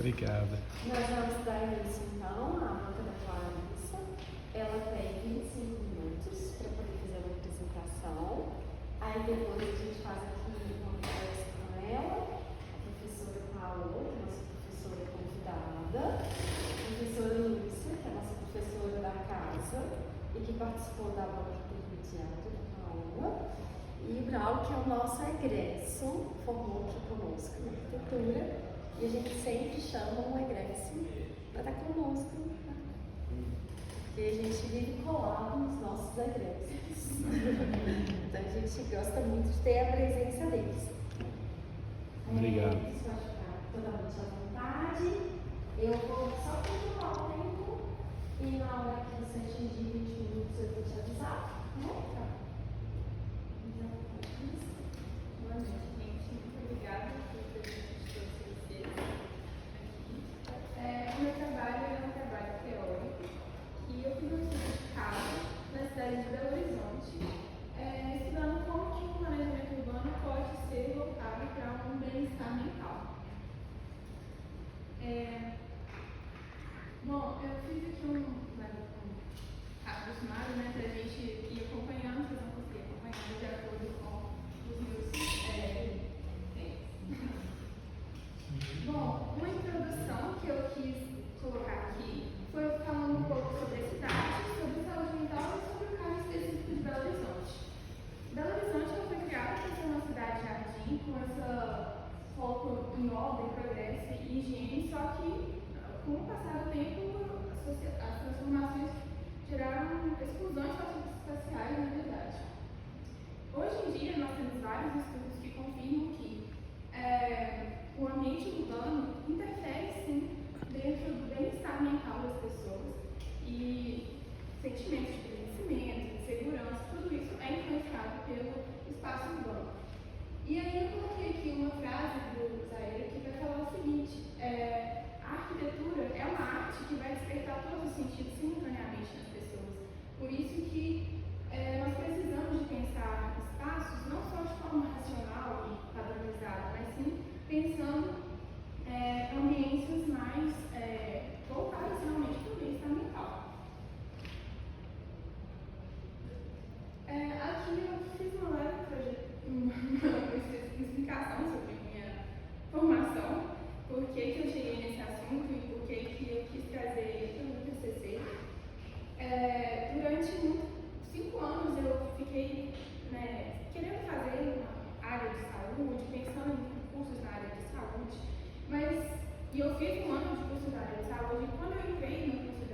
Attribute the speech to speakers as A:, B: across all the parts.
A: Obrigada.
B: Nós vamos dar início então à doutora Clarissa. Ela tem 25 minutos para poder fazer uma apresentação. Aí depois a gente faz aqui uma conversa com ela, a professora Paola, que é a nossa professora convidada, a professora Lúcia, que é a nossa professora da casa e que participou da banca intermediária da Paola, e o Braulio, que é o nosso egresso, formou aqui conosco na arquitetura. E a gente sempre chama um egresso para estar conosco, tá? E a gente vive colado nos nossos egressos. Então a gente gosta muito de ter a presença deles.
A: Obrigado.
B: Você pode ficar totalmente à vontade. Eu vou só controlar o tempo e na hora que você atingir 20 minutos eu vou te avisar. Tá? Então,
C: boa noite, gente. Muito obrigada pela presença de todos vocês aqui. O meu trabalho é um trabalho teórico que eu fiz um estudo de caso na cidade de Belo Horizonte, estudando como que o planejamento urbano pode ser voltado para um bem-estar mental. Bom, eu fiz aqui um rápido sumário, né, para a gente ir acompanhando, vocês vão conseguir acompanhar de acordo com os meus tempos. Bom, uma introdução que eu quis colocar aqui foi falando um pouco sobre a cidade, sobre saúde mental e sobre o caso específico de Belo Horizonte. Belo Horizonte ela foi criada para ser uma cidade-jardim com essa foco em obra, em progresso e higiene, só que com o passar do tempo as transformações geraram exclusões socioespaciais, na verdade. Hoje em dia nós temos vários estudos que confirmam que o ambiente urbano interfere sim dentro do bem-estar mental das pessoas e sentimentos de pertencimento, de segurança, tudo isso é influenciado pelo espaço urbano. E aí eu coloquei aqui uma frase do Zaire que vai falar o seguinte: a arquitetura é uma arte que vai despertar todos os sentidos simultaneamente nas pessoas. Por isso que nós precisamos de pensar espaços não só de forma racional e padronizada, mas sim pensando ambientes mais voltados realmente para o bem-estar mental. Aqui eu fiz uma explicação sobre minha formação, por que eu cheguei nesse assunto e por que eu quis trazer para o meu TCC. Durante 5 anos eu fiquei querendo fazer uma área de saúde, pensando em cursos na área de saúde, e eu fiz 1 ano de curso na área de saúde e quando eu entrei no curso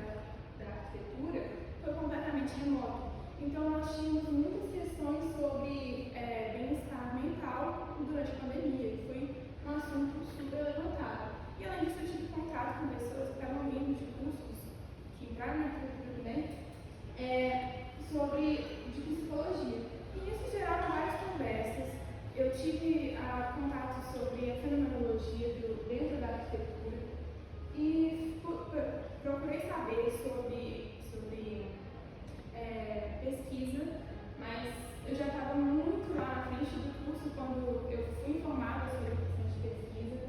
C: da arquitetura foi completamente remoto. Então nós tínhamos muitas questões sobre bem-estar mental durante a pandemia, que foi um assunto super levantado. E além disso eu tive contato com pessoas que estavam vindo de cursos que entraram na arquitetura também, de psicologia. E isso gerava várias conversas. Eu tive contato sobre a fenomenologia dentro da arquitetura e procurei saber sobre pesquisa, mas eu já estava muito lá na frente do curso quando eu fui informada sobre a questão de pesquisa.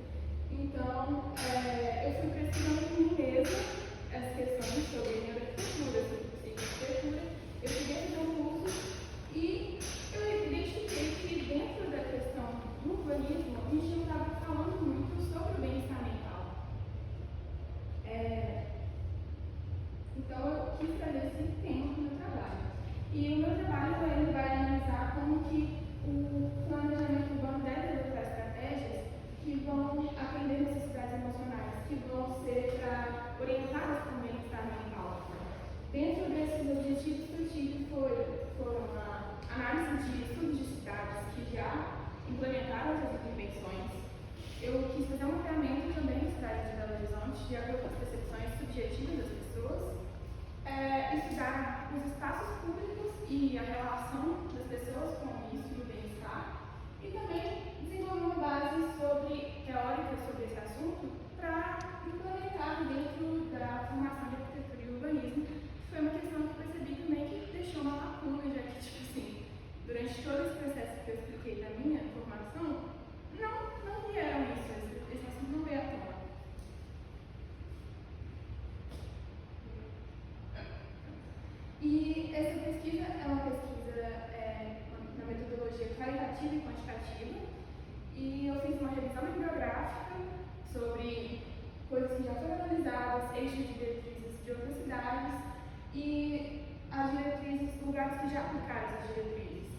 C: Então, eu fui pesquisando por mim mesma as questões sobre neuroarquitetura, sobre psicoarquitetura. Eu cheguei a fazer um curso e eu identifiquei que dentro da questão do urbanismo a gente não estava falando muito sobre o bem-estar mental. Então eu quis trazer esse tema para o meu trabalho. E o meu trabalho ele vai analisar como que o planejamento urbano deve adotar estratégias que vão atender necessidades emocionais, que vão ser orientadas para o bem-estar mental. Dentro desses objetivos que eu tive foram a análise de estudos de cidades que já implementaram essas intervenções. Eu quis fazer um mapeamento também da cidade de Belo Horizonte, de acordo com as percepções subjetivas das pessoas, estudar os espaços públicos e a relação das pessoas com isso e o bem-estar, e também desenvolver uma base teórica sobre esse assunto para implementar dentro da formação de arquitetura e urbanismo. Foi uma questão que eu percebi também que deixou uma lacuna, já que, durante todo esse processo que eu expliquei da minha formação, não vieram esse assunto não veio à tona. qualitativa e quantitativa. E eu fiz uma revisão bibliográfica sobre coisas que já foram analisadas, eixos de diretrizes de outras cidades e as diretrizes, lugares que já aplicaram essas diretrizes.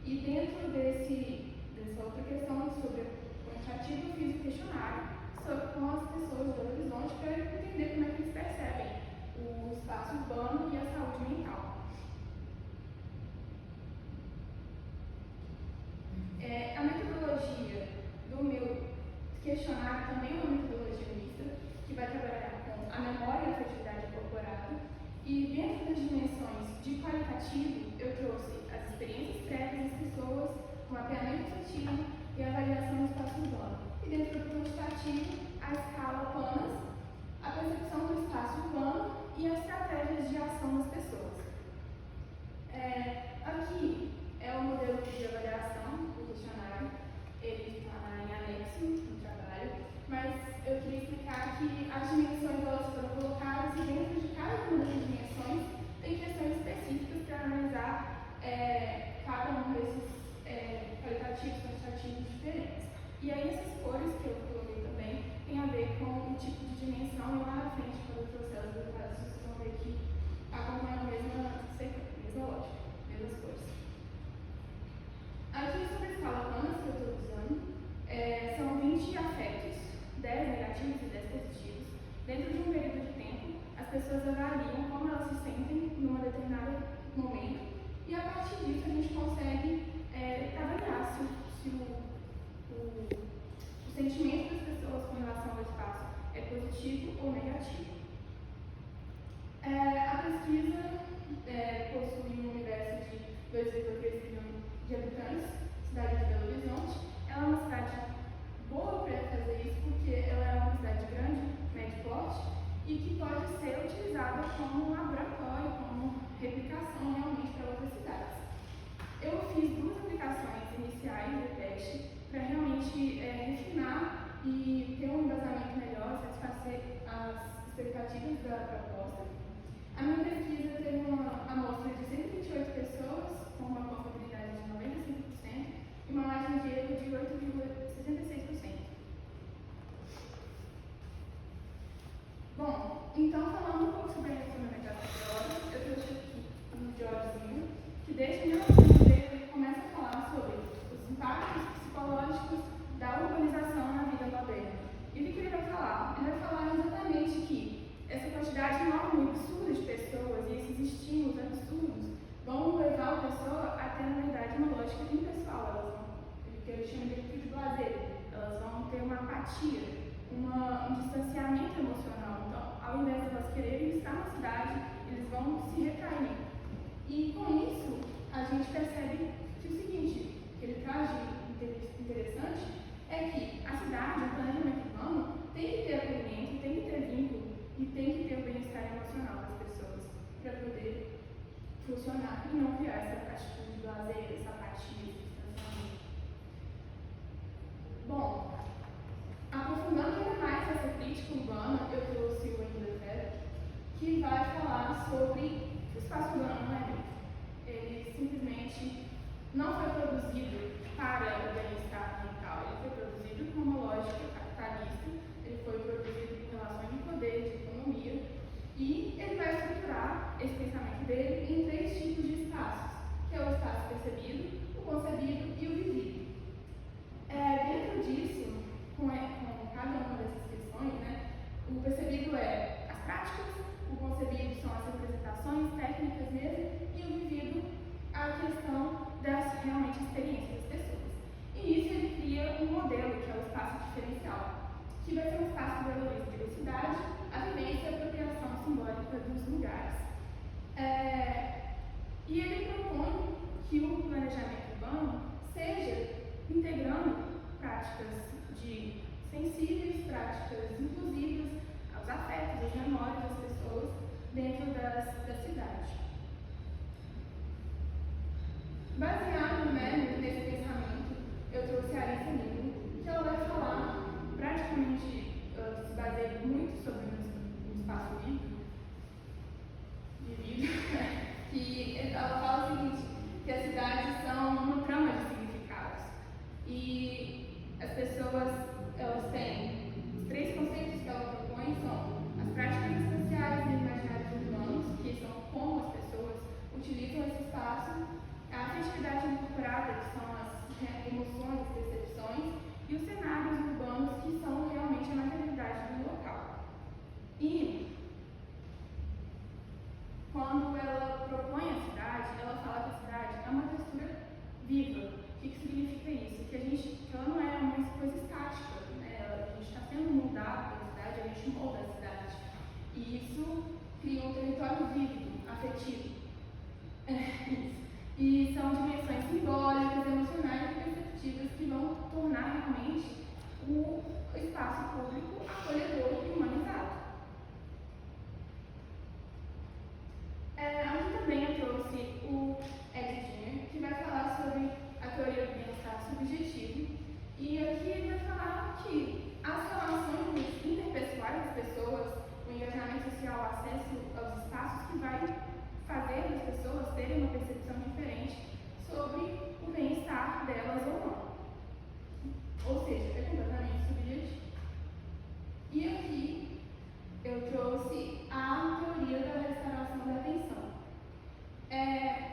C: E dentro dessa outra questão sobre o quantitativo, eu fiz um questionário com as pessoas de Belo Horizonte para entender como é que eles percebem o espaço urbano e a saúde mental. A metodologia do meu questionário também é uma metodologia mista, que vai trabalhar com a memória e a afetividade incorporada. E dentro das dimensões de qualitativo, eu trouxe as experiências prévias das pessoas, o mapeamento afetivo e a avaliação do espaço urbano. E dentro do quantitativo, a escala PANAS, a percepção do espaço urbano e as estratégias de ação das pessoas. Aqui é o modelo de avaliação do questionário, ele está em anexo no trabalho, mas eu queria explicar que as dimensões elas foram colocadas e dentro de cada uma dessas dimensões tem questões específicas para analisar cada um desses qualitativos, quantitativos diferentes. E aí essas cores que eu coloquei também tem a ver com o tipo de dimensão, e lá na frente, quando eu trouxer os resultados, vocês vão ver que acompanham a mesma lógica, mesmas cores. Aqui sobre a escala PANAS que eu estou usando, são 20 afetos, 10 negativos e 10 positivos. Dentro de um período de tempo, as pessoas avaliam como elas se sentem num determinado momento, e a partir disso a gente consegue avaliar se o sentimento das pessoas com relação ao espaço é positivo ou negativo. A pesquisa possui um universo de 2,3 milhões de habitantes, cidade de Belo Horizonte. Ela é uma cidade boa para fazer isso, porque ela é uma cidade grande, médio porte, e que pode ser utilizada como um laboratório, como replicação realmente para outras cidades. Eu fiz 2 aplicações iniciais de teste para realmente refinar e ter um embasamento melhor, satisfazer as expectativas da proposta. A minha pesquisa teve uma amostra de 128 pessoas, com uma confiabilidade de 95% e uma margem de erro de 8,66%. Bom, então falando um pouco sobre a fundamentação teórica, eu trouxe aqui um Georgezinho, que desde 1918 ele começa a falar sobre os impactos psicológicos da urbanização na vida moderna. E o que ele vai falar? Ele vai falar exatamente que essa quantidade enorme, absurda de pessoas e esses estímulos absurdos vão levar a pessoa a ter, na verdade, uma lógica impessoal. Elas vão, que eu chamo de de lazer, elas vão ter uma apatia, um distanciamento emocional. Então, ao invés de elas quererem estar na cidade, eles vão se retrair. E com isso, a gente percebe que o seguinte, que ele traz de interessante, é que a cidade, o planejamento urbano, tem que ter acolhimento, tem que ter vínculo e tem que ter o bem-estar emocional das pessoas para poder funcionar e não criar essa atitude de lazer, essa apatia, esse distanciamento. Bom, aprofundando ainda mais essa crítica urbana, eu trouxe o Wayne Lefebvre, que vai falar sobre o espaço urbano, né? Ele simplesmente não foi produzido para o bem-estar mental, ele foi produzido com uma lógica capitalista, ele foi produzido com relações de poder, de economia, e ele vai estruturar esse pensamento dele em 3 tipos de espaços, que é o espaço percebido, o concebido e o vivido. Dentro disso, com cada uma dessas questões, né, o percebido é as práticas, o concebido são as representações técnicas mesmo, e o vivido a questão das realmente experiências das pessoas. E isso ele cria um modelo, que é o espaço diferencial, que vai ser um espaço que valoriza a diversidade, a vivência e a apropriação simbólica dos lugares. E ele propõe que o planejamento urbano seja integrando práticas de sensíveis, práticas inclusivas, aos afetos, às memórias das pessoas dentro da cidade. Baseado, né, nesse pensamento, eu trouxe a Alice Newman, que ela vai falar, praticamente se baseia muito sobre um espaço vivido, que ela fala o seguinte, que as cidades são uma trama de significado. que ela não é uma coisa estática, né? A gente está sendo moldado pela cidade, a gente molda a cidade. E isso cria um território vívido, afetivo. E são dimensões simbólicas, emocionais e perceptivas que vão tornar realmente o espaço público acolhedor e humanizado. Aqui também eu trouxe o Ed Diener, que vai falar sobre a teoria do bem-estar subjetivo. E aqui ele vai falar que as relações interpessoais das pessoas, o engajamento social, o acesso aos espaços, que vai fazer as pessoas terem uma percepção diferente sobre o bem-estar delas ou não. Ou seja, é completamente subjetivo. E aqui eu trouxe a teoria da restauração da atenção.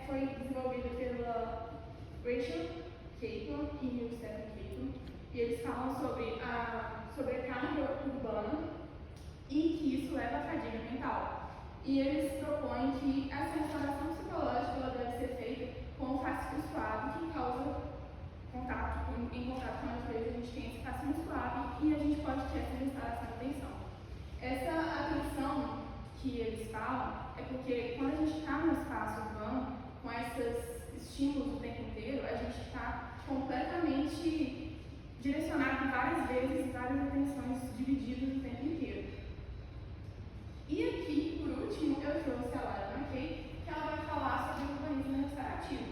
C: Foi desenvolvida pela Rachel Kaplan e o Stephen Kaplan, e eles falam sobre a sobrecarga urbana e que isso leva à fadiga mental. E eles propõem que essa restauração psicológica ela deve ser feita com um fascínio suave que causa contato, em contato com a natureza, a gente tem esse fascínio suave e a gente pode ter essa restauração da atenção. Essa atenção que eles falam é porque quando a gente está no espaço urbano, com esses estímulos o tempo inteiro, a gente está completamente direcionado várias vezes, várias atenções divididas o tempo inteiro. E aqui, por último, eu trouxe a Lara McKay, que ela vai falar sobre o urbanismo restaurativo.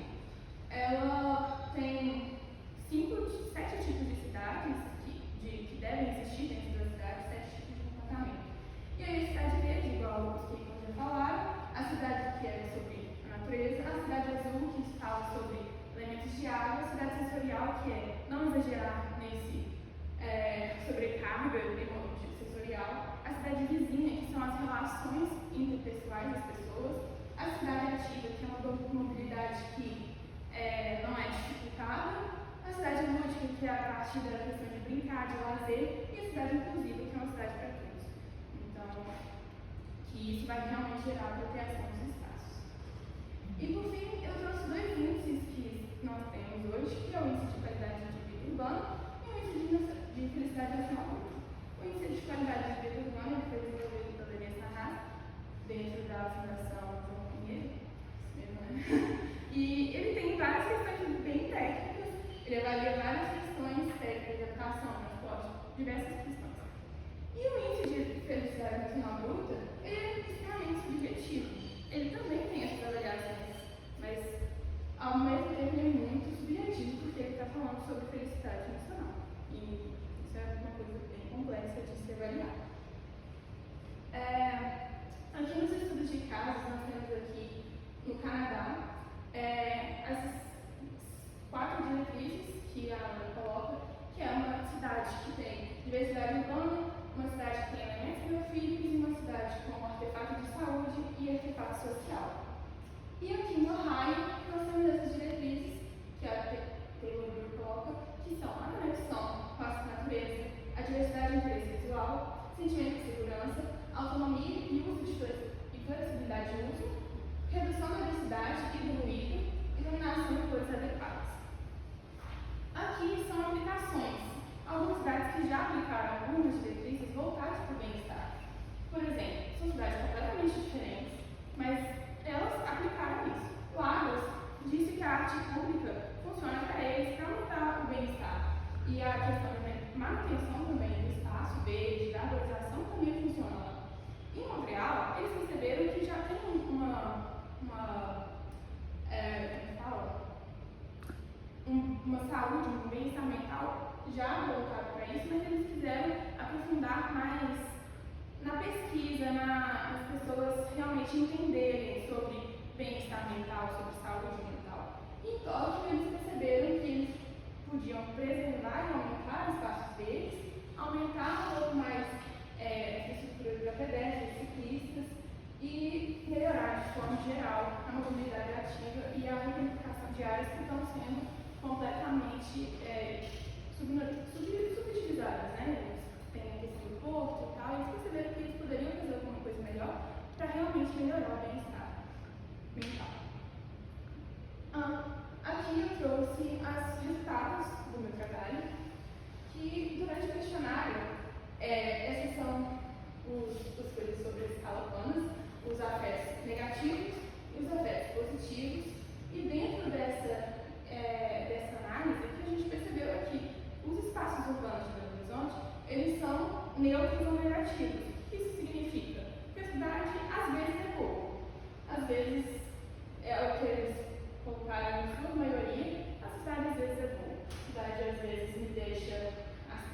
C: Ela tem 7 tipos de cidades que devem existir dentro da cidade, 7 tipos de comportamento. E aí a cidade verde, igual os que já falaram, a cidade que é sobre a natureza, a cidade azul, que fala sobre elementos de água, a cidade sensorial, que é não exagerar nesse sobrecarga sensorial, a cidade vizinha, que são as relações interpessoais das pessoas, a cidade ativa, que é uma mobilidade que não é dificultada, a cidade lúdica, que é a partir da questão de brincar, de lazer, e a cidade inclusiva, que é uma cidade para todos. Então, que isso vai realmente gerar a apropriação dos espaços. E por fim, eu trouxe 2 índices que nós temos hoje, que é o índice de qualidade de vida urbana e o índice de felicidade nacional bruta. O índice de qualidade de vida urbana foi desenvolvido pela Denise Narras, dentro da Fundação João Pinheiro, e ele tem várias questões bem técnicas, ele avalia várias questões técnicas de educação, transporte, diversas questões. E o índice de felicidade nacional bruta, ele é extremamente subjetivo. Ele também tem essas avaliações, mas ao mesmo tempo ele é muito subjetivo, porque ele está falando sobre felicidade nacional. E isso é uma coisa bem complexa de se avaliar. Aqui nos estudos de casos, nós temos aqui no Canadá as 4 diretrizes que a Ana coloca, que é uma cidade que tem diversidade urbana, uma cidade que tem elementos biofísicos e uma cidade com artefato de saúde e artefato social. E aqui no Ohio, nós temos essas diretrizes que a Taylor coloca, que são a conexão com a natureza, a diversidade de interesse visual, sentimento de segurança, autonomia e uso e flexibilidade de uso, redução da densidade e do ruído, iluminação e cores adequadas. Aqui são aplicações. Algumas cidades que já aplicaram algumas diretrizes voltadas para o bem-estar. Por exemplo, são cidades completamente diferentes, mas elas aplicaram isso. Lagos disse que a arte pública funciona para eles para aumentar o bem-estar. E a questão de manutenção também do espaço verde, da arborização também funciona lá. Em Montreal, eles perceberam que já tem uma saúde, um bem-estar mental já voltado para isso, mas eles quiseram aprofundar mais na pesquisa, nas pessoas realmente entenderem sobre bem-estar mental, sobre saúde mental. Em Tóquio, eles perceberam que eles podiam preservar e aumentar os espaços deles, aumentar um pouco mais a estrutura para pedestres, ciclistas e melhorar de forma geral a mobilidade ativa e a reivindicação de áreas que estão sendo completamente subutilizadas, né? Tem a questão do porto e tal, e eles perceberam que eles poderiam fazer alguma coisa melhor para realmente melhorar o bem-estar mental. Aqui eu trouxe os resultados do meu trabalho. neutros ou negativos. O que isso significa? Que a cidade às vezes é boa, às vezes é o que eles colocaram em sua maioria, a cidade às vezes é boa. A cidade às vezes me deixa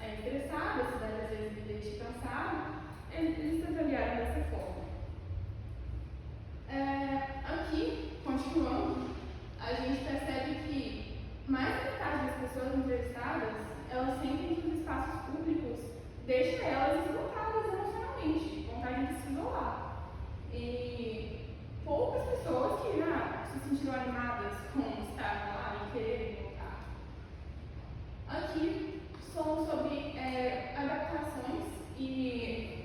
C: estressada, a cidade às vezes me deixa cansada. Eles avaliaram dessa forma. Aqui, continuando, a gente percebe que mais da metade das pessoas entrevistadas, elas sentem que os espaços públicos deixam elas esgotadas emocionalmente, vontade de se isolar. E poucas pessoas que se sentiram animadas com estar lá e querer voltar. Aqui são sobre adaptações e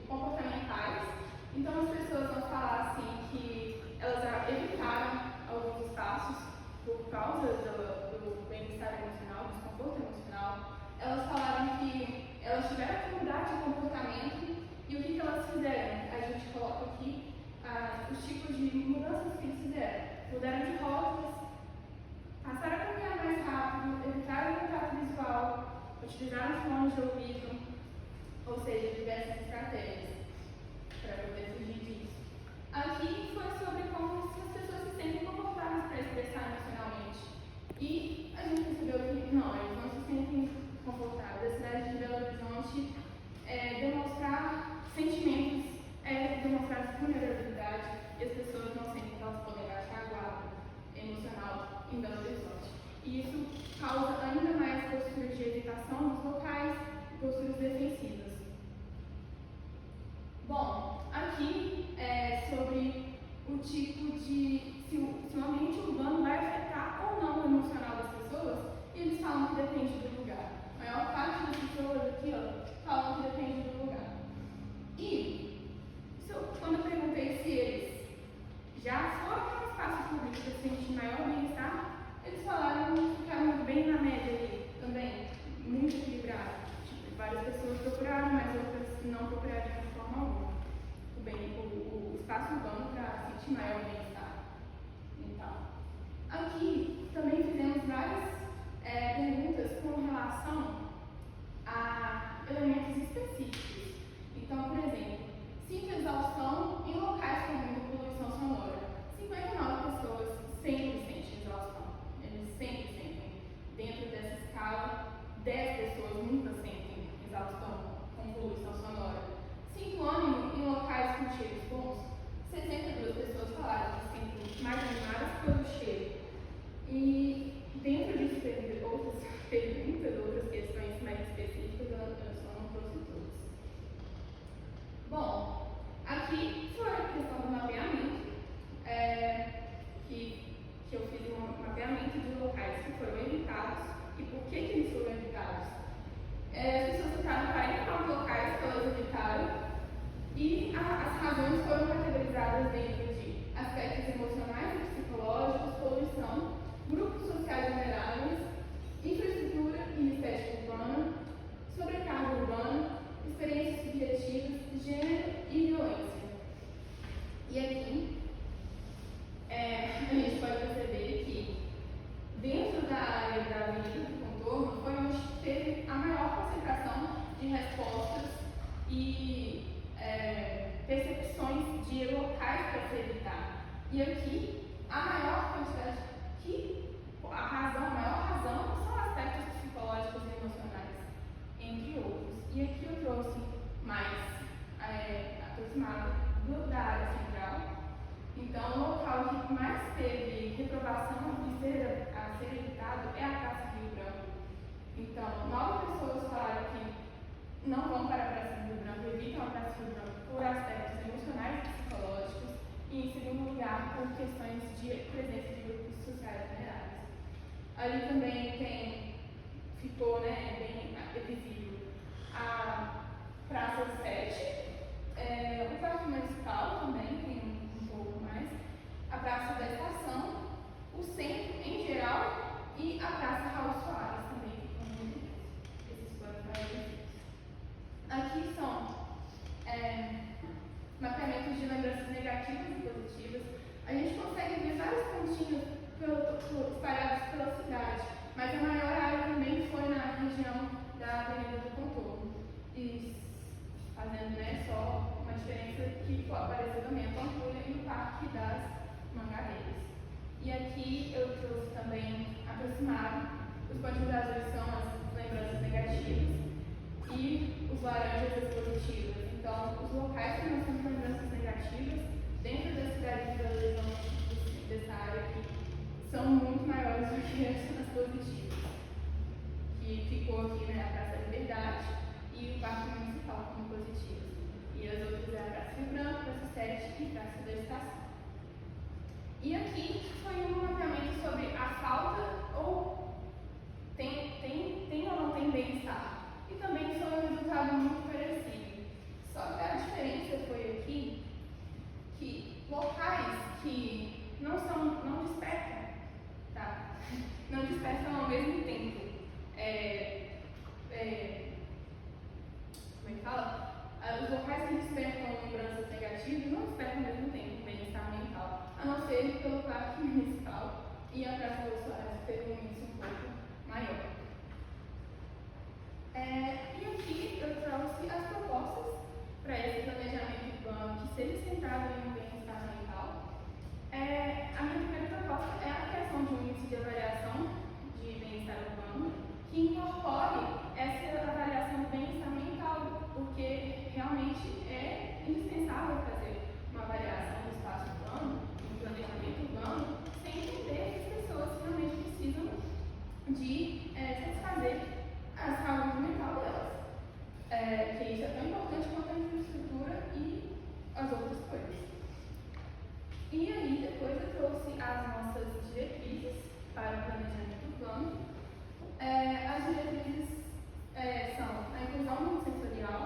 C: comportamentais. Então as pessoas vão falar assim que elas evitaram alguns espaços por causa do bem-estar emocional, do desconforto emocional. Elas falaram que elas tiveram que mudar de comportamento e o que elas fizeram? A gente coloca aqui os tipos de mudanças que eles fizeram. Mudaram de rotas, passaram a caminhar mais rápido, evitaram o contato visual, utilizaram fones de ouvido, ou seja, diversas estratégias para poder fugir disso. Aqui foi sobre como as pessoas se sentem confortáveis para expressar emocionalmente. E a gente percebeu que não, eles não se sentem confortáveis. A cidade de Belo Horizonte demonstrar sentimentos, demonstrar vulnerabilidade, e as pessoas não sentem que elas podem baixar a guarda emocional em Belo Horizonte. E isso causa ainda mais posturas de evitação nos locais e posturas defensivas. Bom, aqui é sobre o tipo de se o ambiente urbano vai afetar ou não o emocional das pessoas, e eles falam que depende do lugar. A maior parte das pessoas aqui falam que depende do lugar. E quando eu perguntei se eles já foram para um espaço público para sentir maior bem-estar, eles falaram que ficaram bem na média ali também, muito equilibrado. Várias pessoas procuraram, mas outras não procuraram de forma alguma o espaço urbano para sentir maior bem-estar mental. Aqui também fizemos várias perguntas com relação a elementos específicos. Então, por exemplo, sinto exaustão em locais com muita poluição sonora. 59 pessoas sempre sentem exaustão. Eles sempre sentem. Dentro dessa escala, 10 pessoas nunca sentem exaustão com poluição sonora. Sinto ânimo em locais com cheiros bons. 62 pessoas falaram que sentem mais animadas pelo cheiro. E dentro disso teve muitas outras questões mais específicas, eu só não trouxe todas. Bom, aqui foi a questão do mapeamento, que eu fiz um mapeamento de locais que foram evitados e por que eles foram evitados. As pessoas citaram 49 locais que elas evitaram e as razões foram categorizadas dentro de aspectos emocionais e psicológicos, poluição, grupos sociais vulneráveis, infraestrutura e estética urbana, sobrecarga urbana, experiências subjetivas, gênero e violência. E aqui a gente pode perceber que dentro da área da avenida do contorno foi onde teve a maior concentração de respostas e percepções de locais para se evitar. E aqui a maior quantidade, a maior razão são aspectos psicológicos e emocionais, entre outros. E aqui eu trouxe mais aproximado da área central. Então, o local que mais teve reprovação de ser evitado é a Praça Rio Branco. Então, 9 pessoas falaram que não vão para a Praça Rio Branco, evitam a Praça Rio Branco por aspectos emocionais e psicológicos, e em segundo lugar, por questões de presença de grupos sociais vulneráveis. Ali também ficou bem visível a Praça 7, o Parque Municipal também tem um pouco mais, a Praça da Estação, o centro em geral e a Praça Raul Soares também ficam muito bem. Esses foram mais visíveis. Aqui são mapeamentos de lembranças negativas e positivas. A gente consegue ver vários pontinhos espalhados pela cidade, mas a maior área também foi na região da Avenida do Contorno. cenário. Os pontinhos azuis são as lembranças negativas e os laranjas as positivas. Então, os locais que nós temos lembranças negativas dentro da cidade de Belo Horizonte, dessa área aqui, são muito maiores do que as positivas. Que ficou aqui, né, a Praça da Liberdade e o Parque Municipal como positivas. E as outras é a Praça Rio Branco, Praça 7 e Praça da Estação. E aqui foi um mapeamento sobre a falta ou tem ou não tem bem-estar. E também foi um resultado muito parecido. Só que a diferença foi aqui que locais que não despertam, tá? Não despertam ao mesmo tempo. Como é que fala? Os locais que despertam lembranças negativas não despertam ao mesmo tempo bem-estar mental, a não ser pelo Parque Municipal e a Praça dos Soares, que teve um índice um pouco maior. E aqui eu trouxe as propostas para esse planejamento urbano que seja centrado em um bem-estar mental. A minha primeira proposta é a criação de um índice de avaliação de bem-estar urbano que incorpore essa avaliação do bem-estar mental, porque realmente é indispensável fazer uma avaliação do espaço urbano, do planejamento urbano, sem entender que as pessoas realmente precisam de satisfazer a saúde mental delas. Que isso é tão importante quanto a infraestrutura e as outras coisas. E aí, depois eu trouxe as nossas diretrizes para o planejamento urbano. As diretrizes são a inclusão sensorial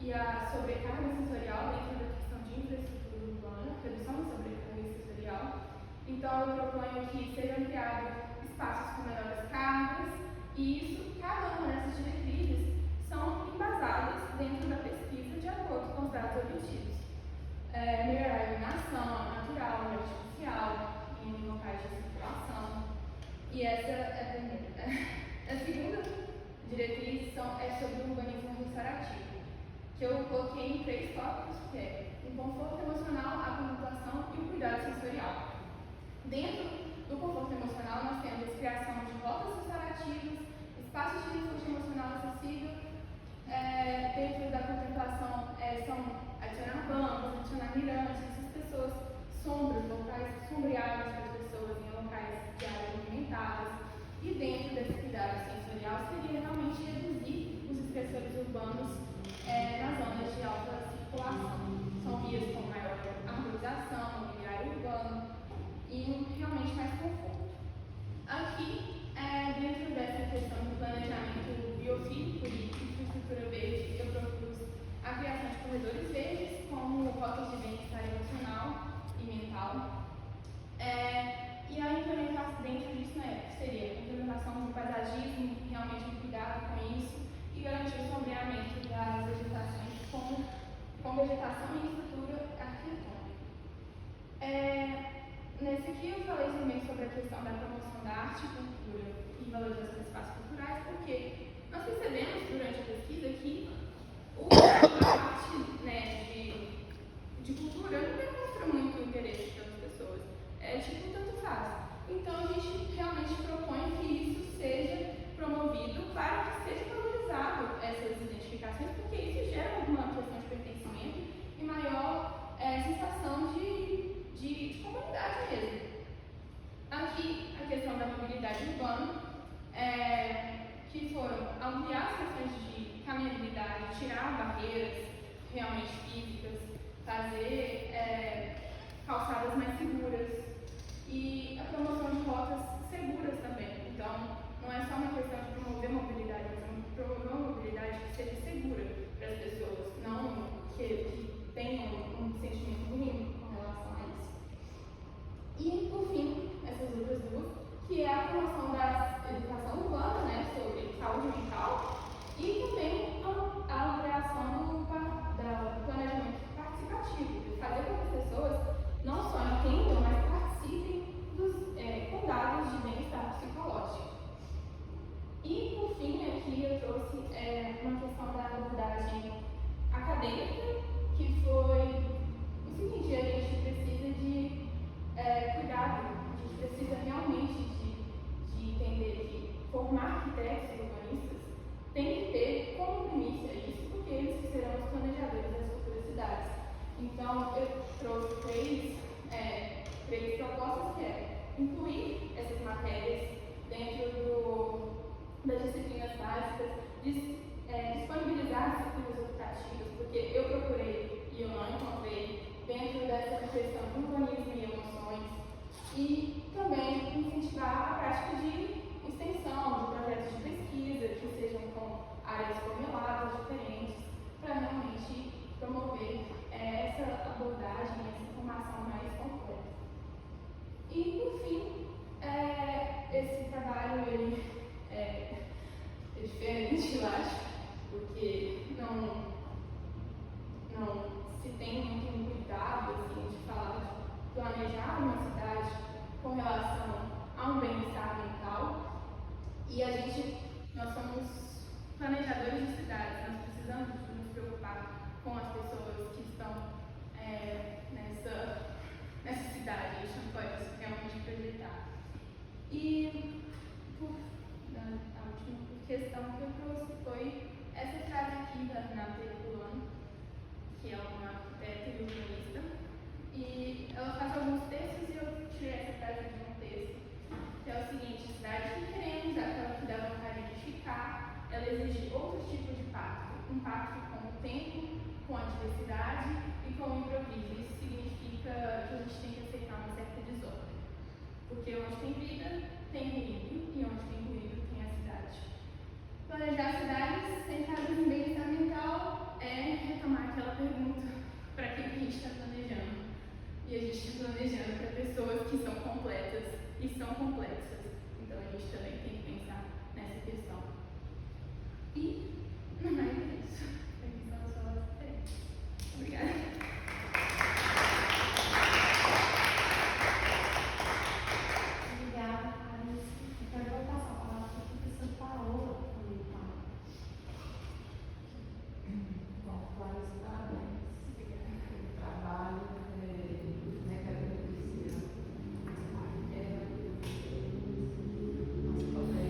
C: e a sobrecarga sensorial dentro da questão de infraestrutura urbana, redução da sobrecarga sensorial. Então, eu proponho que sejam criados espaços com menores cargas, e isso, cada uma dessas diretrizes são embasadas dentro da pesquisa de acordo com os dados obtidos. Melhorar a iluminação natural e artificial em locais de circulação. E essa é a primeira. A segunda diretriz é sobre o urbanismo restaurativo, que eu coloquei em 3 tópicos, que é o conforto emocional, a contemplação e o cuidado sensorial. Dentro do conforto emocional, nós temos a criação de rotas restaurativas, espaços de refúgio emocional acessível. Dentro da contemplação, são adicionar bancos, adicionar mirantes, essas pessoas sombras, locais sombreados para as pessoas em locais de áreas movimentadas. E dentro desse cuidado sensorial seria realmente reduzir os estressores urbanos nas zonas de alta circulação. São vias com maior arborização, mobiliário urbano e realmente mais conforto. Aqui, dentro dessa questão do planejamento biofísico e infraestrutura verde, eu propus a criação de corredores verdes como rotas de bem-estar emocional e mental. E a implementação dentro disso seria a implementação do paisagismo, realmente um cuidado com isso, e garantir o sombreamento das vegetações com vegetação e estrutura arquitetônica. Nesse aqui eu falei também sobre a questão da promoção da arte, cultura e valorização dos espaços culturais, porque nós percebemos durante a pesquisa que a arte, né, de cultura não demonstra muito interesse pelas pessoas. Tanto faz. Então a gente realmente propõe que isso seja promovido para que seja valorizado essas identificações, porque isso gera uma questão de pertencimento e maior sensação de comunidade mesmo. Aqui a questão da mobilidade urbana, que foram ampliar as questões de caminhabilidade, tirar barreiras realmente físicas, fazer calçadas mais seguras e a promoção de rotas seguras também. Então, não é só uma questão de promover mobilidade, mas promover uma mobilidade que seja segura para as pessoas, não que tenham um sentimento ruim com relação a isso. E, por fim, essas outras duas, que é a promoção da educação urbana, né, sobre saúde mental, e também a ampliação do planejamento participativo, de fazer com que as pessoas não só entendam, mas participem com dados de bem-estar psicológico. E, por fim, aqui eu trouxe uma questão da abordagem acadêmica, que foi o seguinte: a gente precisa de cuidado, a gente precisa realmente de entender como arquitetos urbanistas, tem que ter como primícia isso, porque eles que serão os planejadores das futuras cidades. Então, eu trouxe três propostas, que é incluir essas matérias dentro das disciplinas básicas, disponibilizar disciplinas optativas, porque eu procurei e eu não encontrei dentro dessa questão de urbanismo e emoções, e também incentivar a prática de extensão, de projetos de pesquisa que sejam com áreas formeladas diferentes, para realmente promover essa abordagem, essa formação mais completa. E, por fim, esse trabalho ele é diferente, eu acho, porque não se tem muito cuidado assim, de falar de planejar uma cidade com relação a um bem-estar mental. E nós somos planejadores de cidades, nós precisamos nos preocupar com as pessoas que estão nessa cidade, a gente não pode realmente projetar. E a última questão que eu trouxe foi essa frase aqui da Renata Herculano, que é uma arquiteta e urbanista, e ela faz alguns textos e eu tirei essa frase de um texto, que é o seguinte: cidade que queremos, aquela que dá vontade de ficar, ela exige outro tipo de pacto, um pacto com o tempo, com a diversidade e com o improviso. Isso significa que a gente tem que aceitar uma certa desordem, porque onde tem vida, tem ruído, e onde tem ruído, tem a cidade. Planejar cidades centradas em bem-estar mental é retomar aquela pergunta: para quem que a gente está planejando? E a gente está planejando para pessoas que são completas e são complexas. Então a gente também tem que pensar nessa questão. E não é isso. Aqui são só as referências. Obrigada.
B: Obrigada, Alice. Então, eu vou passar a palavra para a professora Paola comentar.
D: Bom, Clarice, parabéns pelo trabalho, quero agradecer a nossa colega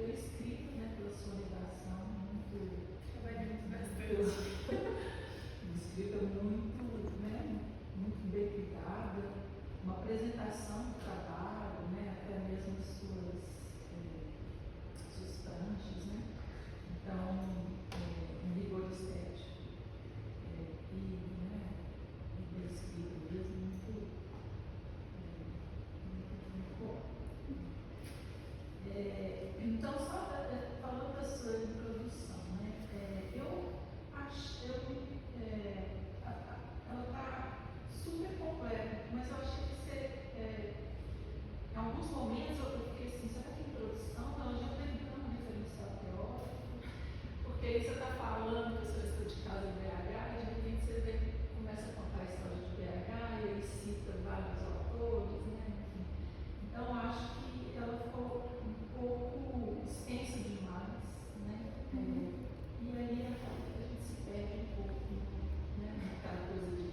D: pela escrita, né, pela sua redação, muito.
C: Trabalhamos bastante.
D: Uma escrita muito, né, muito bem cuidada, uma apresentação do trabalho, né, até mesmo as suas pranchas, né? Então, um rigor estético né, e da escrita mesmo muito bom. Então, só falando da sua introdução, né, eu acho, ela está super completa, mas eu achei que você, em alguns momentos eu fiquei assim, será que a introdução, ela já está entrando no referencial teórico? Porque aí você está falando que você estuda de casa em BH, e de repente você começa a contar a história de BH, e aí cita vários autores, né? Enfim. Então, acho que ela ficou um pouco extensa demais, né? E aí acaba que a gente se perde um pouco, né? Naquela coisa de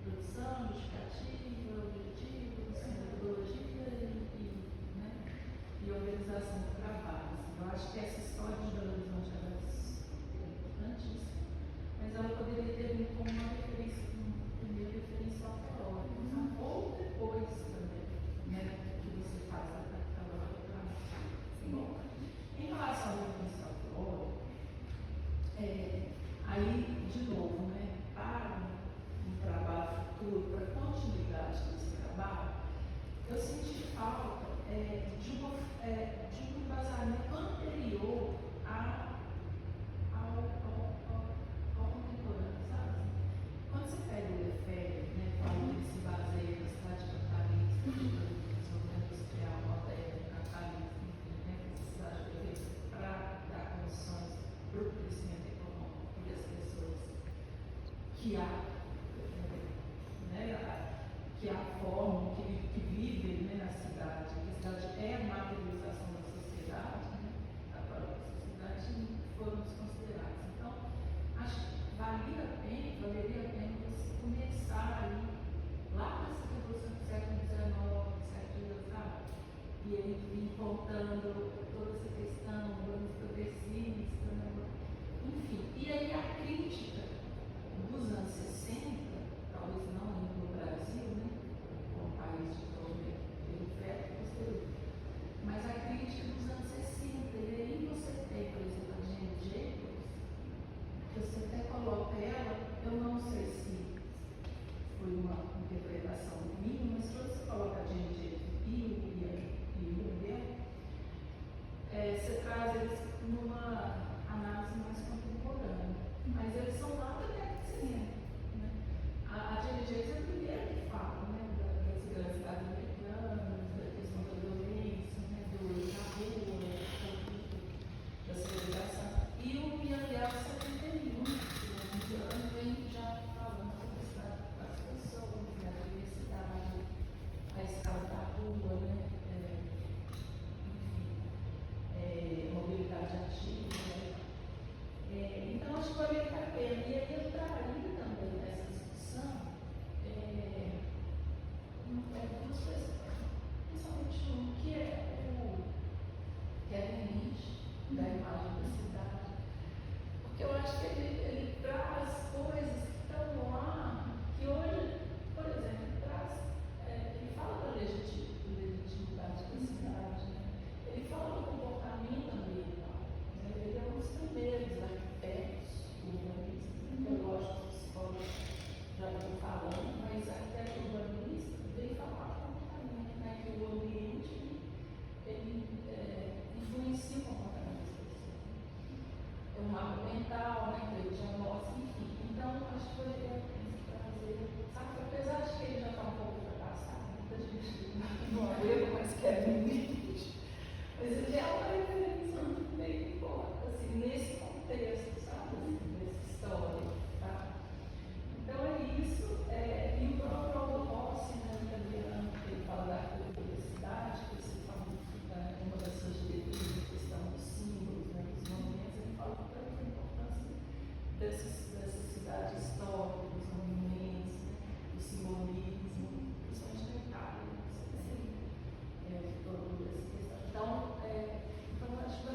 D: produção, justificativa, objetivo, metodologia né? E organização do trabalho. Assim. Eu acho que essa história de Belo Horizonte é importantíssima, mas ela poderia ter vindo como uma referência, um primeiro referencial teórico, ou depois também, né? Que você faz aquela hora do trabalho. Bom, em relação ao referencial teórico, aí, de novo, né? Para um trabalho futuro, para a continuidade desse trabalho, eu senti falta de um embasamento anterior ao contemporâneo, sabe? Quando você pega o Lefebvre, né, falando que se baseia na cidade capitalista, no desenvolvimento industrial moderno, capitalista, enfim, né, essa cidade foi feita para dar condições para o crescimento econômico e as pessoas que que a forma que vivem, né, na cidade, que a cidade é a materialização da sociedade, né, a própria sociedade foram desconsiderados. Então, acho que valeria a pena você começar aí, lá nessa revolução do século XIX, século XIX, e aí vir contando toda essa questão, anos progressistas, né, enfim. E aí a crítica dos anos 60, talvez não no Brasil, né, como país de todo periférico posterior, mas a crítica dos anos 60, e aí você tem, por exemplo, a Jane Jacobs, que você até coloca ela, eu não sei se foi uma interpretação minha, mas se você coloca a Jane Jacobs e o modelo, você traz eles numa análise mais contemporânea, mas eles são lá da década de 60. Né? A Jane Jacobs é a primeira que fala, né, das grandes cidades americanas, da questão da violência, né, da rua, da segregação. E o Mianel 71, o Mianel vem já falando sobre a cidade das pessoas, né, a diversidade, a escala da rua, né, mobilidade ativa, né? Então, acho que vale a pena. E aí eu traria também nessa discussão duas coisas, principalmente um, que é o Kevin Lynch, da imagem da cidade, porque eu acho que ele traz coisas que estão lá, que hoje, por exemplo, ele fala da legitimidade da cidade, né? Ele fala do comportamento ambiental, né? Ele é um dos primeiros arquitetos urbanistas, lógico, os psicólogos já estão falando, mas arquiteto urbanista vem falar do comportamento, né? Que o ambiente ele influencia o comportamento das pessoas. É um mapa mental, né? Que ele já mostra, enfim. Então, acho que poderia trazer, sabe, apesar de que ele já está um pouco ultrapassado, muita gente não lembra, mas quer Lynch. Mas ele é uma referência muito bem forte, assim, nesse contexto, sabe, nessa história, tá? Então é isso, e o próprio Aldo Rossi, né, italiano, que ele fala da arquitetura da cidade, que você fala uma das suas diretrizes, a questão dos símbolos, né, dos monumentos, ele fala tanto da importância dessas cidades históricas, dos monumentos, né, do simbolismo, principalmente na Itália, né, todo essa questão. Então, acho que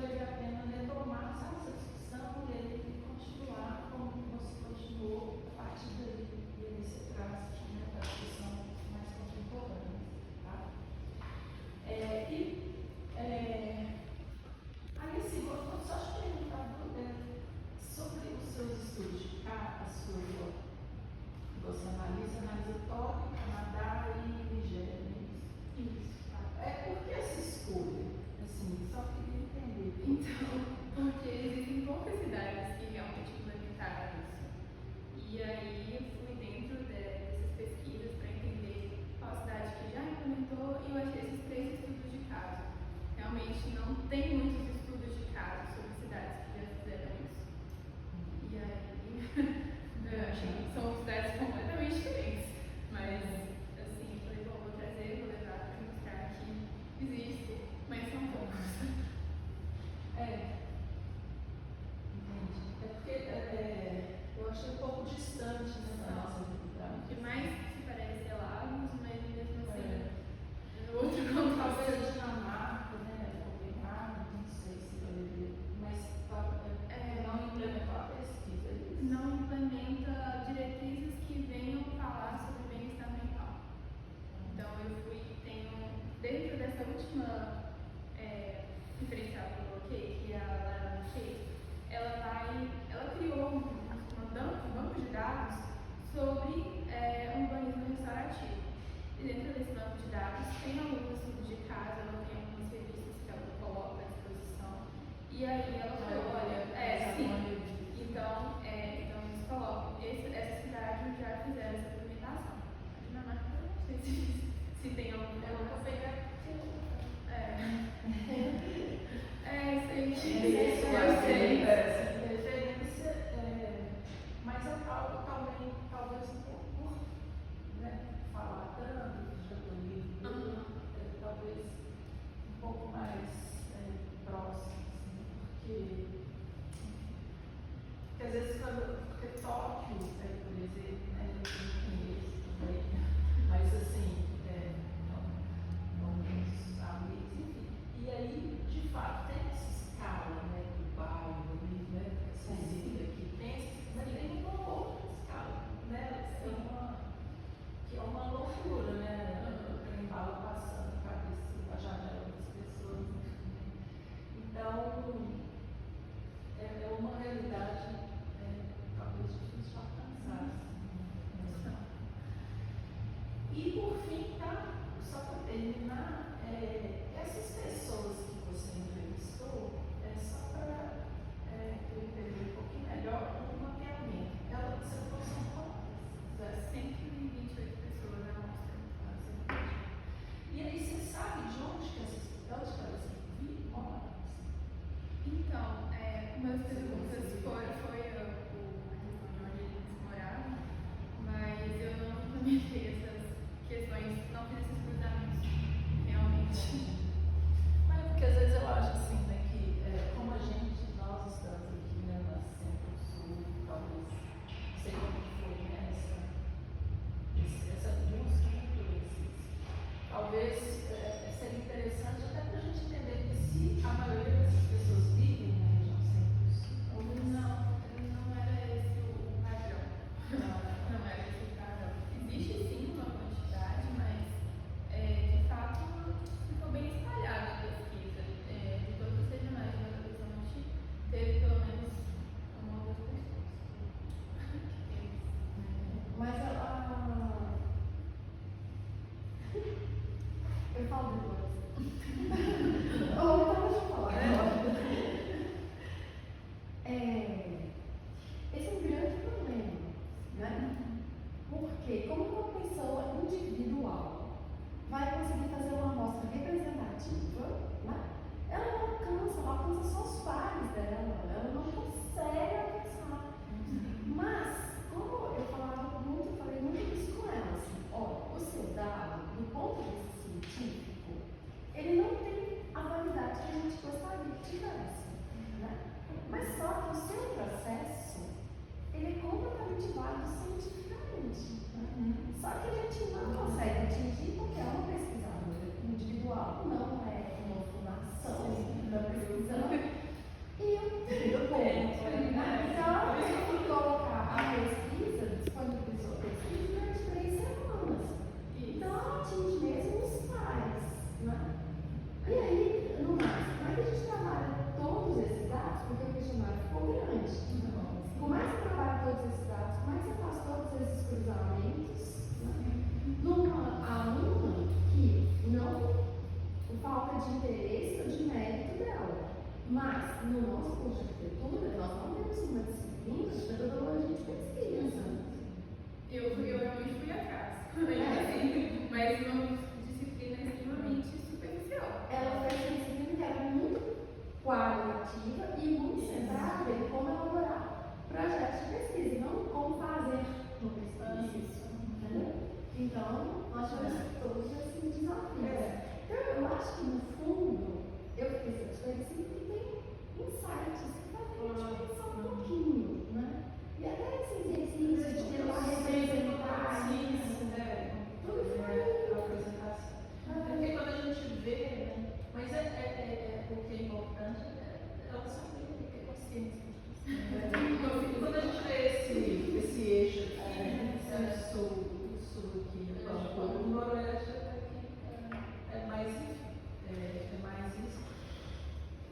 C: E aí ela falou, olha, sim. Então, eles colocam, essa cidade já fizeram essa implementação. A Dinamarca, eu não sei se tem alguma.
D: Eu vou pegar
C: Isso
D: referência, mas eu falo talvez um pouco por, né, falar tanto, já estou livre, talvez um pouco mais próximo, assim, porque às vezes porque Tóquio, por exemplo, né, eu não conheço também, mas assim, alguns amigos, enfim, e aí, de fato, tem essa escala, né, do bairro, né, Sicília, que mas tem uma outra escala, né, que é uma loucura, né, tem bala passando na cabeça, a janela das pessoas, então, é uma realidade talvez difícil de alcançar. E por fim, tá, só para terminar, essas pessoas que você entrevistou, só para eu entender um pouquinho melhor o mapeamento. Você falou são quantas?
C: 128 pessoas na amostra.
D: E aí você sabe de onde que elas moram?
C: Então, umas perguntas foi a questão de onde eles moravam, mas eu não implementei essas questões, não fiz esses cruzamentos, realmente.
D: Mas porque às vezes eu acho assim, né, que como nós estamos aqui, né, na Centro-Sul, talvez, não sei como que foi, né, essa busca, talvez seria interessante até para a gente entender que se a maioria dessas pessoas vivem na região Centro-Sul,
C: Não era esse o padrão. Não era esse o padrão. Existe sim uma quantidade, mas de fato ficou bem espalhada a pesquisa. De todas as regionais de Belo Horizonte, teve pelo menos uma ou duas pessoas.
B: Mas eu falo depois. Ou então deixa eu falar agora. Esse é um grande problema, né? Porque como uma pessoa individual vai conseguir fazer uma amostra representativa, né? Ela alcança só os pares dela, ela não consegue alcançar. Mas, como eu falei muito isso com ela, assim, olha, o seu dado, do ponto de vista científico, ele não tem a validade que a gente gostaria que tivesse, né? Mas só que o seu processo, ele é completamente válido cientificamente, né? Só que a gente não consegue atingir porque é uma pesquisadora individual, não é uma fundação da pesquisa. E eu tenho ponto, né? Então, eu fui colocar a pesquisa, disponibilizou a pesquisa durante 3 semanas. Então, ela atinge mesmo os pais, né? E aí, no máximo, como é que a gente trabalha todos esses dados? Porque o questionário ficou grande. Como é que você trabalha todos esses dados? Como é que você faz todos esses cruzamentos? Né? Numa aluna que não falta de interesse ou de mérito dela. Mas, no nosso curso de arquitetura, nós não temos uma disciplina de metodologia de pesquisa.
C: Eu realmente fui atrás, mas uma disciplina extremamente superficial.
B: Ela fez uma disciplina que era muito qualitativa e muito centrada em como elaborar projetos de pesquisa, não como fazer uma pesquisa. Entendeu? Então, nós tivemos todos esses desafios. Então, eu acho que, no fundo, eu fiquei satisfeita assim, que tem insights que fazem a gente pensar um pouquinho, né? E até esse exercício de tentar representar isso, tudo foi
D: a apresentação. Porque quando a gente vê, né, mas o que é importante ela saber ter consciência. Quando a gente vê esse eixo aqui, sul aqui, o Noroeste aqui é mais isso.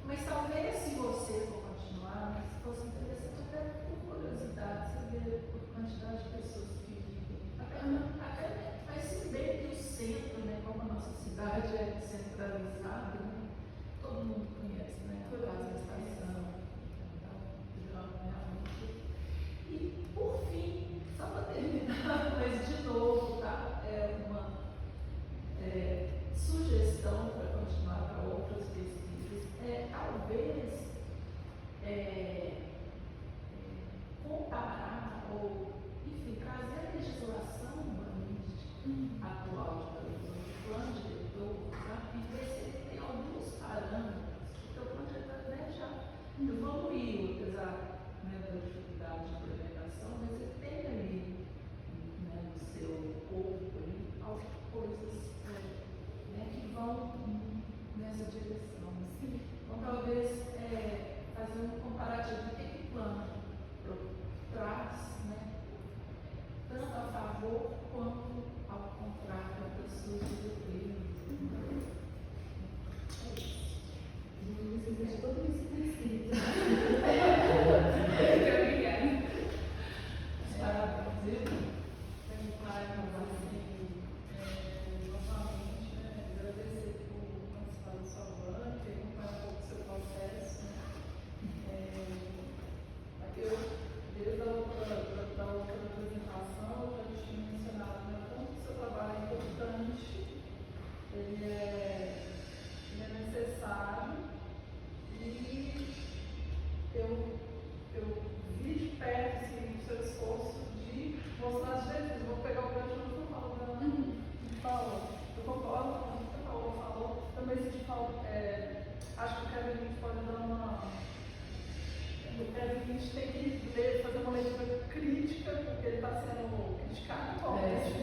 D: Mas evoluiu, apesar, né, da dificuldade de implementação, mas você tem ali, né, no seu corpo ali, algumas coisas, né, que vão nessa direção. Então, talvez fazer um comparativo do que plano traz, né, tanto a favor quanto ao contrário da pessoa que depende.
B: Você fez todo isso preciso.
C: Obrigada.
D: Parabéns.
E: Novamente, agradecer por participar do Salvando, que acompanha um pouco o seu processo. Desde a outra apresentação, eu já tinha mencionado, né, tanto que o seu trabalho é importante, ele é necessário, e eu vi de perto assim, o seu esforço de mostrar as diretrizes. Vou pegar o gancho do que eu falo da Paula. Eu concordo com o que a Paula falou. Também se te falo, acho que o Kevin a gente pode dar uma. O Kevin a gente tem que ler, fazer uma leitura crítica, porque ele está sendo criticado atualmente.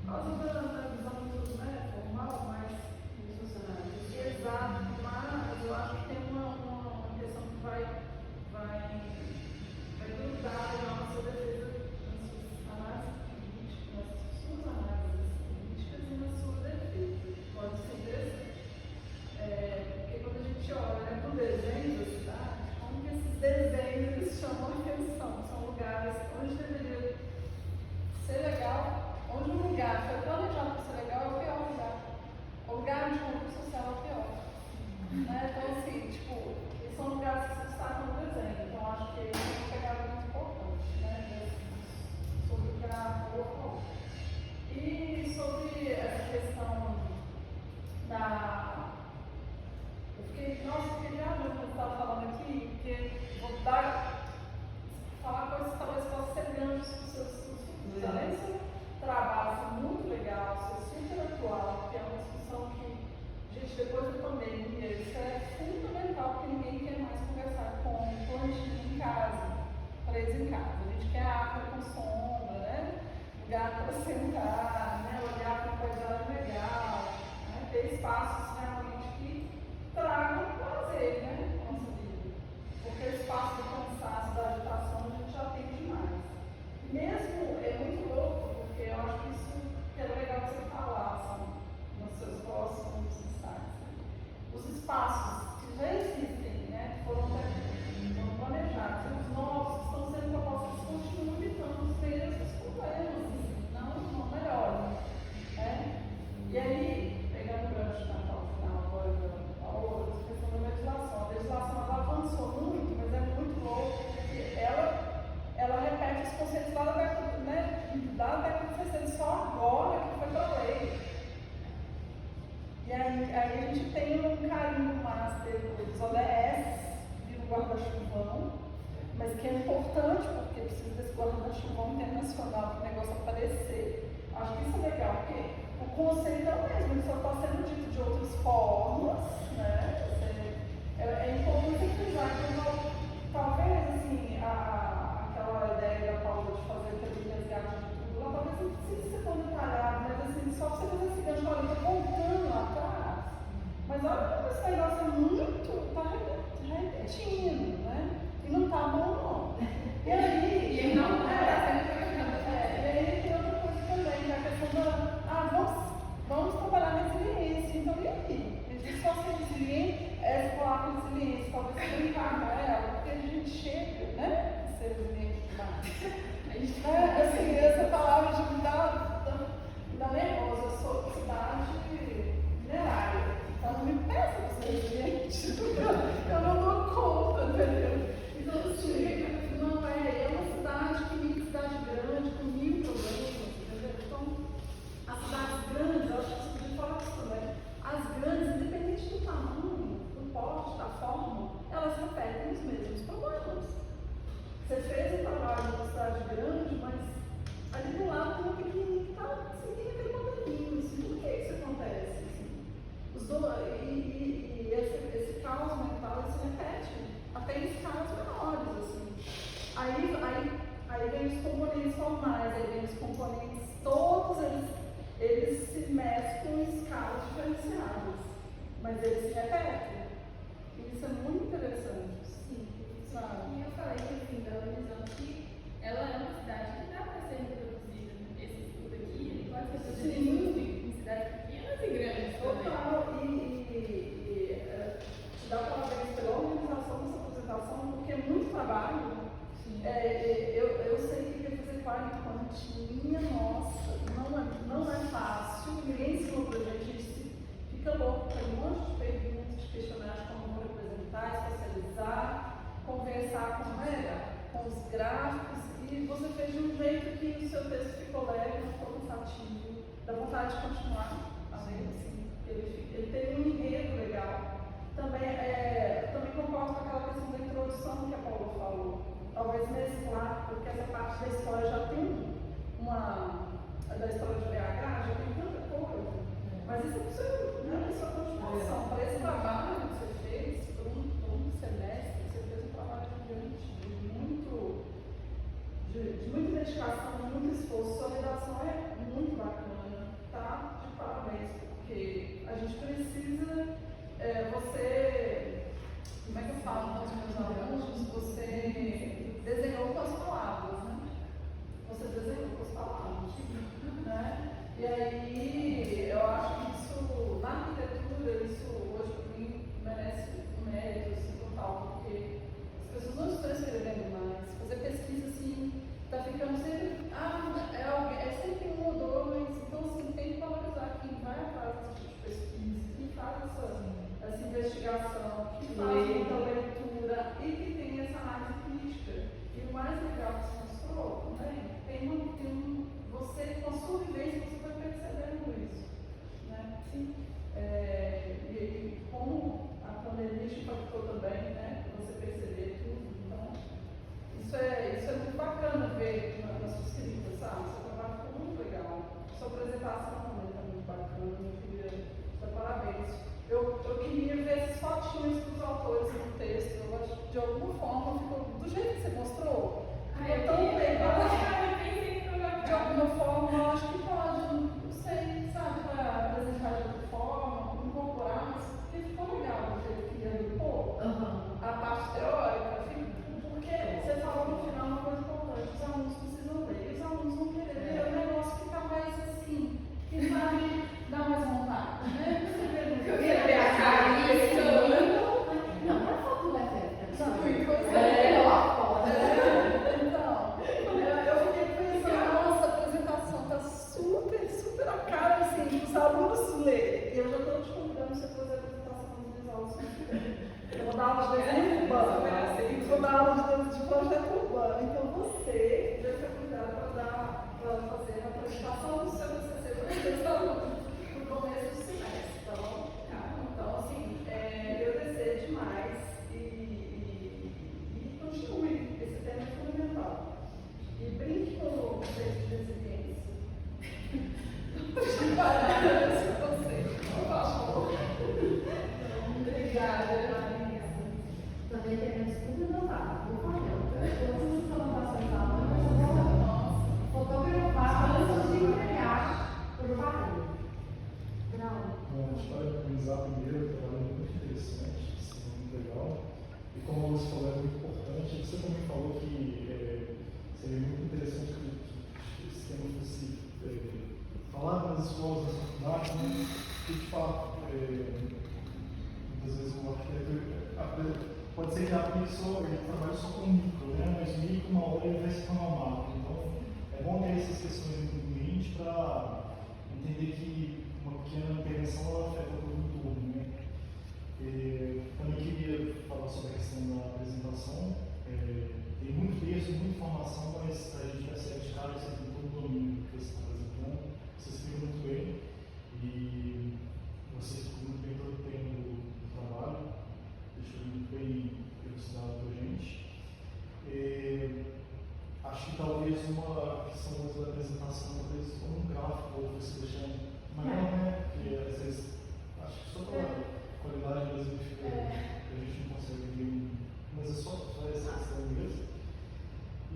E: Por causa da visão muito, né, formal, mas. Exato, mas eu acho que tem uma questão que vai grudar na nossa defesa, nas suas análises políticas, nas suas análises políticas e nas suas defesas. Pode ser interessante. Porque quando a gente olha para o desenho da cidade, como que esses desenhos eles chamam a atenção? São lugares onde deveria ser legal, onde um lugar foi planejado para ser legal é o pior lugar. O lugar de convívio social é o pior. Né? Então, assim, tipo, são lugares que se destacam no desenho. Então, acho que é uma pegada muito importante, né? Sobre o que a colocou. E sobre essa questão da. Eu fiquei viajando quando você estava falando aqui, porque vou falar coisas que talvez possam ser grandes para os seus estudos. Além do seu trabalho muito legal, seu super atual, que é uma discussão que, gente, depois da pandemia, isso é fundamental, porque ninguém quer mais conversar com o plantinho em casa, preso em casa. A gente quer árvore com sombra, né? Lugar para sentar, né? Olhar para uma paisagem legal, né? Ter espaços realmente que tragam prazer, né? Na nossa vida. Porque o espaço do cansaço, da agitação, a gente já tem demais. Mesmo, é muito louco, porque eu acho que isso que era legal que você falasse nos seus próximos insights. Os espaços que já existem, né, foram planejados, e os novos que estão sendo propostos continuam evitando os mesmos problemas, não melhorem. Né? E aí, pegando o gancho na final agora da outra questão da legislação. A legislação ela avançou muito, mas é muito louco, porque ela repete os conceitos lá da década, né, da década de 60, só agora que foi para a lei. E aí a gente tem um carinho master dos ODS, de um guarda-chuvão, mas que é importante porque precisa desse guarda-chuvão internacional para o negócio aparecer. Acho que isso é legal, porque o conceito é o mesmo, ele só está sendo dito de outras formas, né? É importante frisar que talvez assim, aquela ideia da Paula de fazer aquele resgate de tudo, ela talvez não precise ser tão detalhada, mas assim, só para você fazer esse gancho, olha, estou voltando lá atrás, mas olha como esse negócio é muito, está repetindo, né? E não está bom não. E aí,
C: não está sendo
E: e aí tem outra coisa também, que é a questão da, vamos trabalhar na resiliência, então e aí? A gente só ser resiliente, falar com resiliência, talvez brincar com ela, porque a gente chega, né? Ser resiliente demais. Assim, essa palavra já me dá nervosa. Eu sou de cidade minerária, então não me peça para ser resiliente. Eu não dou conta, entendeu? Então, assim, não é uma cidade que nem cidade grande, com 1000 problemas, entendeu? Então, as cidades grandes, eu acho que você podia falar disso também, as grandes, independente do tamanho, do porte, da forma, elas repetem os mesmos problemas. Você fez um trabalho numa cidade grande, mas ali do lado tem uma pequenininha que está seguindo aquele modelinho. Assim, por que isso acontece? Assim? E esse caos mental se repete. Até esses componentes, todos eles se mesclam em escalas diferenciadas, mas eles se repetem. Isso é muito interessante.
C: Sim.
E: Sabe?
C: E eu falei que assim, Belo Horizonte, ela é uma cidade que dá para ser reproduzida. Esse estudo aqui, ele pode ser produzido em cidades pequenas e grandes também.
E: Total, te dá parabéns pela organização dessa apresentação, porque é muito trabalho. Eu sei que fazer quantinha, nossa, não é fácil, ninguém ensinou pra gente, a gente fica louco, tem um monte de perguntas, de questionários, como vou representar, especializar, conversar com os gráficos, e você fez de um jeito que o seu texto ficou leve, não ficou cansativo, dá vontade de continuar a ler, assim, ele tem um enredo legal. Também concordo com aquela questão da introdução que a Paula falou. Talvez mesclar, porque essa parte da história já tem da história de BH, já tem tanta coisa. Mas isso é só continuação. Para esse trabalho que você fez, por um semestre, você fez um trabalho gigante, de muita dedicação, de muito esforço. Sua redação é muito bacana, tá? De parabéns, porque a gente precisa. Como é que eu falo com os meus alunos? Você desenhou com as palavras, né? Você desenhou com as palavras, né? E aí, eu acho que isso, na arquitetura, isso hoje para mim merece um mérito, assim, total, porque as pessoas não estão escrevendo mais. Fazer pesquisa, assim, tá ficando sempre, é sempre um ou dois, então, assim, tem que valorizar quem vai atrás desse tipo de pesquisa, quem faz essa investigação, que faz muita leitura e que tem essa análise crítica. E o mais legal que você mostrou, né? Você, com a sua vivência, você vai percebendo isso. Né? Sim. E como a pandemia te impactou também, né? Você perceber tudo. Então, isso é muito bacana ver na sua escrita, sabe? Seu trabalho ficou muito legal. Sua apresentação também está muito bacana. Eu queria te dar parabéns. Eu queria ver esses fotinhos dos autores no texto. Eu acho que de alguma forma ficou do jeito que você mostrou. Ficou tão legal. De alguma forma, eu acho que pode, não sei, sabe, para apresentar de outra forma, incorporar, mas porque ficou legal do jeito que agrupou a parte teórica, porque você falou no final uma coisa importante, os alunos precisam ler, os alunos vão querer ler, o negócio fica mais assim, que sabe, dá mais vontade, né? Você vê no
C: Eu ia ver a cara disso.
B: Não, não é foto leve.
E: Eu fiquei pensando, nossa, a apresentação tá super a cara, assim, os alunos lerem. E eu já estou te convidando para você fazer a apresentação dos aulas. Eu vou dar aula de desenho urbano, vou dar aula de projeto urbano. Então você deve ter cuidado para fazer a apresentação do seu TCC para os seus alunos no começo do semestre, tá bom? Então, assim, agradecer demais e continue. Esse tema é fundamental. E brinque com o conceito de resiliência. Por favor. Obrigada.
B: Também queremos tudo inovado, por favor. Todas as anotações da aula, fotografar antes de entregar para o barulho.
A: Bom, a história do Isaac primeiro é muito interessante, muito legal. E como você falou, é muito importante. Você também falou que seria muito interessante que esse tema fosse falado nas escolas, nas faculdades, né? E de fato, muitas vezes o arquiteto pode ser que ele trabalhe só com micro, né? Mas micro, uma hora ele vai se tornar macro. Então, é bom ter essas questões em mente para entender que uma pequena intervenção ela afeta todo o entorno, né? Também queria falar sobre a questão da apresentação. Tem muito texto, muita informação, mas a gente percebe de cara que você tem todo o domínio que você está apresentando. Você explica muito bem e você explicou muito bem todo o tema do trabalho. Deixou muito bem elucidado para a gente. Acho que talvez uma questão da apresentação, talvez um gráfico, ou você deixando maior, né? Porque às vezes, acho que só pela qualidade às vezes fica, a gente não consegue ver, mas é só essa questão mesmo.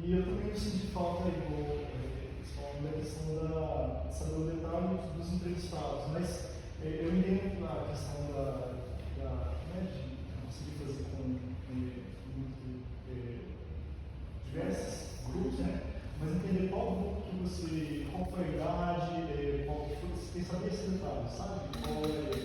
A: E eu também senti falta, igual, foi a idade, qual que foi, você tem que saber esse detalhe, sabe? Qual é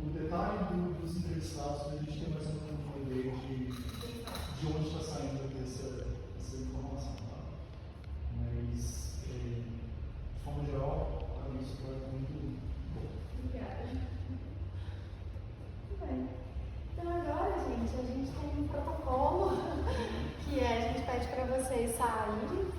A: o detalhe dos entrevistados, para a gente ter mais ou menos uma ideia de onde está saindo essa informação, tá? Mas, de forma geral, para mim isso foi muito bom.
C: Obrigada. Muito bem. Então agora, gente, a gente tem um protocolo que a gente pede para vocês saírem